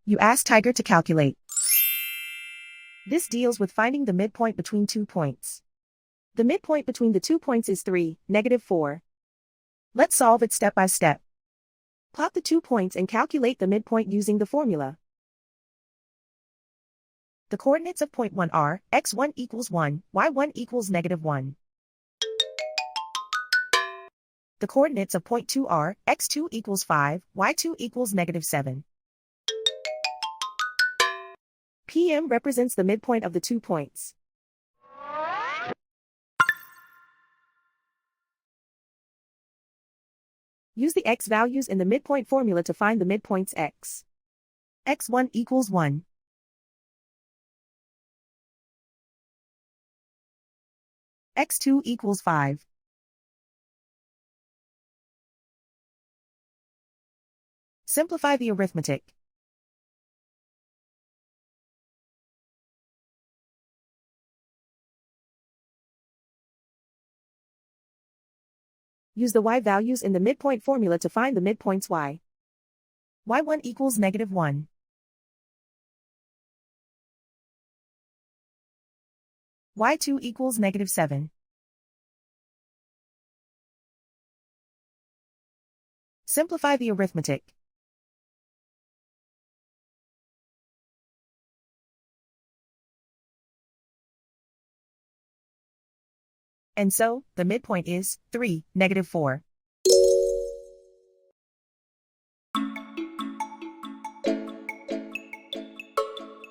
You ask Tiger to calculate. This deals with finding the midpoint between 2 points. The midpoint between the 2 points is 3, -4. Let's solve it step by step. Plot the 2 points and calculate the midpoint using the formula. The coordinates of point 1 are x1 equals 1, y1 equals -1. The coordinates of point 2 are x2 equals 5, y2 equals -7. PM represents the midpoint of the 2 points. Use the x values in the midpoint formula to find the midpoints x. x1 equals 1. x2 equals 5. Simplify the arithmetic. Use the y values in the midpoint formula to find the midpoints y. y1 equals -1. y2 equals -7. Simplify the arithmetic. And so, the midpoint is 3, -4.